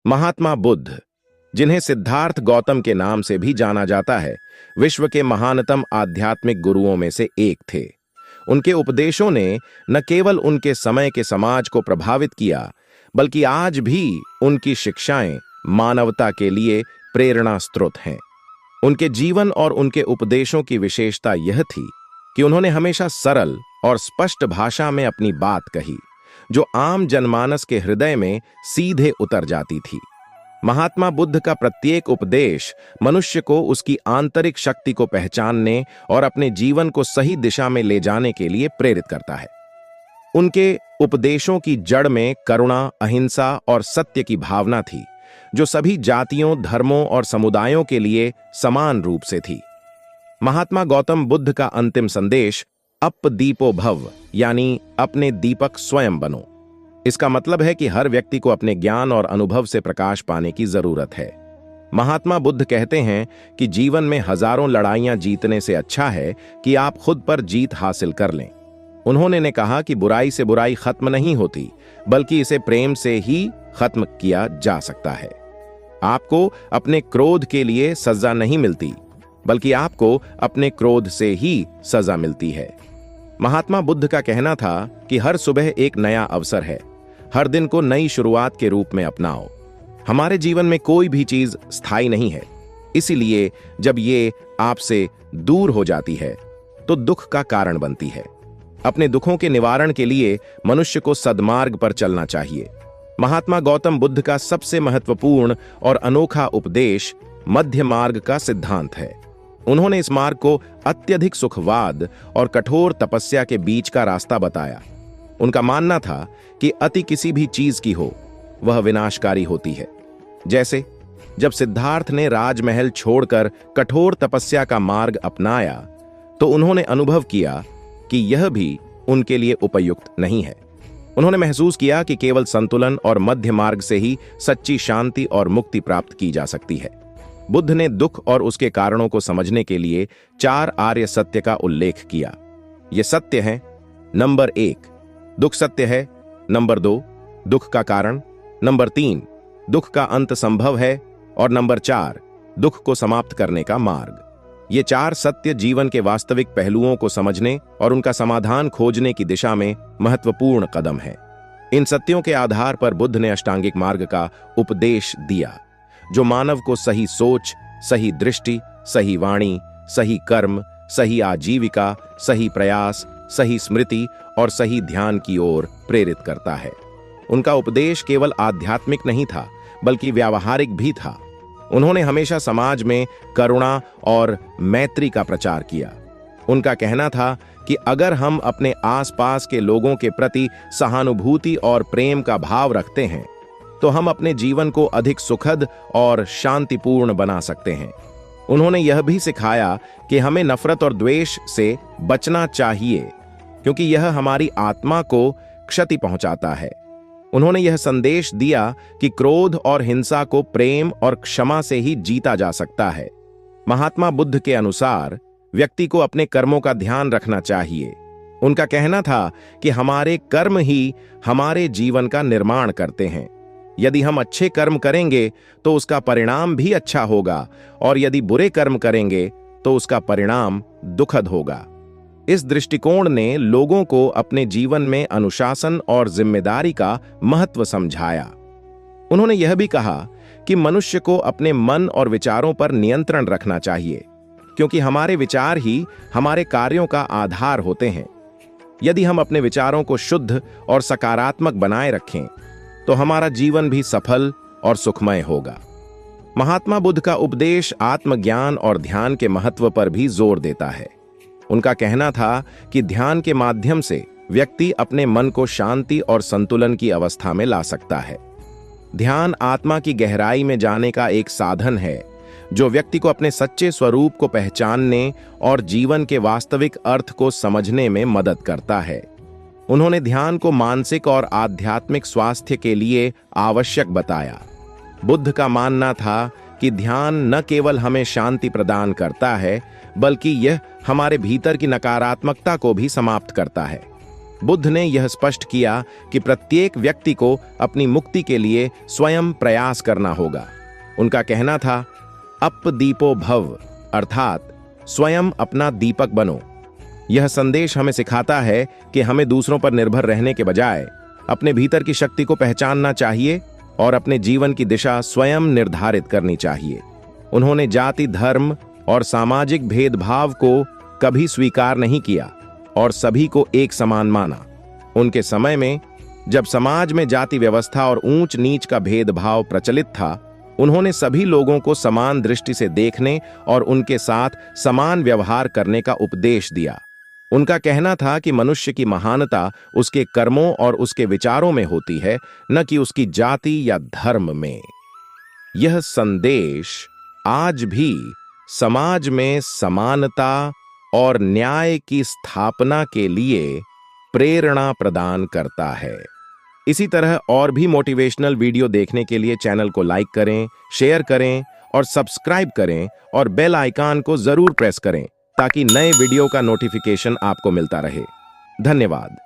महात्मा बुद्ध, जिन्हें सिद्धार्थ गौतम के नाम से भी जाना जाता है, विश्व के महानतम आध्यात्मिक गुरुओं में से एक थे। उनके उपदेशों ने न केवल उनके समय के समाज को प्रभावित किया, बल्कि आज भी उनकी शिक्षाएं मानवता के लिए प्रेरणा स्रोत हैं। उनके जीवन और उनके उपदेशों की विशेषता यह थी कि उन्होंने हमेशा सरल और स्पष्ट भाषा में अपनी बात कही, जो आम जनमानस के हृदय में सीधे उतर जाती थी। महात्मा बुद्ध का प्रत्येक उपदेश मनुष्य को उसकी आंतरिक शक्ति को पहचानने और अपने जीवन को सही दिशा में ले जाने के लिए प्रेरित करता है। उनके उपदेशों की जड़ में करुणा, अहिंसा और सत्य की भावना थी, जो सभी जातियों, धर्मों और समुदायों के लिए समान रूप से थी। महात्मा गौतम बुद्ध का अंतिम संदेश अप दीपो भव, यानी अपने दीपक स्वयं बनो। इसका मतलब है कि हर व्यक्ति को अपने ज्ञान और अनुभव से प्रकाश पाने की जरूरत है। महात्मा बुद्ध कहते हैं कि जीवन में हजारों लड़ाइयां जीतने से अच्छा है कि आप खुद पर जीत हासिल कर लें। उन्होंने ने कहा कि बुराई से बुराई खत्म नहीं होती, बल्कि इसे प्रेम से ही खत्म किया जा सकता है। आपको अपने क्रोध के लिए सजा नहीं मिलती, बल्कि आपको अपने क्रोध से ही सजा मिलती है। महात्मा बुद्ध का कहना था कि हर सुबह एक नया अवसर है, हर दिन को नई शुरुआत के रूप में अपनाओ। हमारे जीवन में कोई भी चीज स्थायी नहीं है, इसीलिए जब ये आपसे दूर हो जाती है तो दुख का कारण बनती है। अपने दुखों के निवारण के लिए मनुष्य को सद्मार्ग पर चलना चाहिए। महात्मा गौतम बुद्ध का सबसे महत्वपूर्ण और अनोखा उपदेश मध्य मार्ग का सिद्धांत है। उन्होंने इस मार्ग को अत्यधिक सुखवाद और कठोर तपस्या के बीच का रास्ता बताया। उनका मानना था कि अति किसी भी चीज की हो, वह विनाशकारी होती है। जैसे जब सिद्धार्थ ने राजमहल छोड़कर कठोर तपस्या का मार्ग अपनाया, तो उन्होंने अनुभव किया कि यह भी उनके लिए उपयुक्त नहीं है। उन्होंने महसूस किया कि केवल संतुलन और मध्य मार्ग से ही सच्ची शांति और मुक्ति प्राप्त की जा सकती है। बुद्ध ने दुख और उसके कारणों को समझने के लिए 4 आर्य सत्य का उल्लेख किया। ये सत्य हैं: नंबर 1, दुख सत्य है। नंबर 2, दुख का कारण। नंबर 3, दुख का अंत संभव है। और नंबर 4, दुख को समाप्त करने का मार्ग। ये 4 सत्य जीवन के वास्तविक पहलुओं को समझने और उनका समाधान खोजने की दिशा में महत्वपूर्ण कदम है। इन सत्यों के आधार पर बुद्ध ने अष्टांगिक मार्ग का उपदेश दिया, जो मानव को सही सोच, सही दृष्टि, सही वाणी, सही कर्म, सही आजीविका, सही प्रयास, सही स्मृति और सही ध्यान की ओर प्रेरित करता है। उनका उपदेश केवल आध्यात्मिक नहीं था, बल्कि व्यावहारिक भी था। उन्होंने हमेशा समाज में करुणा और मैत्री का प्रचार किया। उनका कहना था कि अगर हम अपने आसपास के लोगों के प्रति सहानुभूति और प्रेम का भाव रखते हैं, तो हम अपने जीवन को अधिक सुखद और शांतिपूर्ण बना सकते हैं। उन्होंने यह भी सिखाया कि हमें नफरत और द्वेष से बचना चाहिए, क्योंकि यह हमारी आत्मा को क्षति पहुंचाता है। उन्होंने यह संदेश दिया कि क्रोध और हिंसा को प्रेम और क्षमा से ही जीता जा सकता है। महात्मा बुद्ध के अनुसार व्यक्ति को अपने कर्मों का ध्यान रखना चाहिए। उनका कहना था कि हमारे कर्म ही हमारे जीवन का निर्माण करते हैं। यदि हम अच्छे कर्म करेंगे तो उसका परिणाम भी अच्छा होगा, और यदि बुरे कर्म करेंगे तो उसका परिणाम दुखद होगा। इस दृष्टिकोण ने लोगों को अपने जीवन में अनुशासन और जिम्मेदारी का महत्व समझाया। उन्होंने यह भी कहा कि मनुष्य को अपने मन और विचारों पर नियंत्रण रखना चाहिए, क्योंकि हमारे विचार ही हमारे कार्यों का आधार होते हैं। यदि हम अपने विचारों को शुद्ध और सकारात्मक बनाए रखें, तो हमारा जीवन भी सफल और सुखमय होगा। महात्मा बुद्ध का उपदेश आत्मज्ञान और ध्यान के महत्व पर भी जोर देता है। उनका कहना था कि ध्यान के माध्यम से व्यक्ति अपने मन को शांति और संतुलन की अवस्था में ला सकता है। ध्यान आत्मा की गहराई में जाने का एक साधन है, जो व्यक्ति को अपने सच्चे स्वरूप को पहचानने और जीवन के वास्तविक अर्थ को समझने में मदद करता है। उन्होंने ध्यान को मानसिक और आध्यात्मिक स्वास्थ्य के लिए आवश्यक बताया। बुद्ध का मानना था कि ध्यान न केवल हमें शांति प्रदान करता है, बल्कि यह हमारे भीतर की नकारात्मकता को भी समाप्त करता है। बुद्ध ने यह स्पष्ट किया कि प्रत्येक व्यक्ति को अपनी मुक्ति के लिए स्वयं प्रयास करना होगा। उनका कहना था, अप दीपो भव, अर्थात स्वयं अपना दीपक बनो। यह संदेश हमें सिखाता है कि हमें दूसरों पर निर्भर रहने के बजाय अपने भीतर की शक्ति को पहचानना चाहिए और अपने जीवन की दिशा स्वयं निर्धारित करनी चाहिए। उन्होंने जाति, धर्म और सामाजिक भेदभाव को कभी स्वीकार नहीं किया और सभी को एक समान माना। उनके समय में, जब समाज में जाति व्यवस्था और ऊंच नीच का भेदभाव प्रचलित था, उन्होंने सभी लोगों को समान दृष्टि से देखने और उनके साथ समान व्यवहार करने का उपदेश दिया। उनका कहना था कि मनुष्य की महानता उसके कर्मों और उसके विचारों में होती है, न कि उसकी जाति या धर्म में। यह संदेश आज भी समाज में समानता और न्याय की स्थापना के लिए प्रेरणा प्रदान करता है। इसी तरह और भी मोटिवेशनल वीडियो देखने के लिए चैनल को लाइक करें, शेयर करें और सब्सक्राइब करें और बेल आइकन को जरूर प्रेस करें ताकि नए वीडियो का नोटिफिकेशन आपको मिलता रहे। धन्यवाद।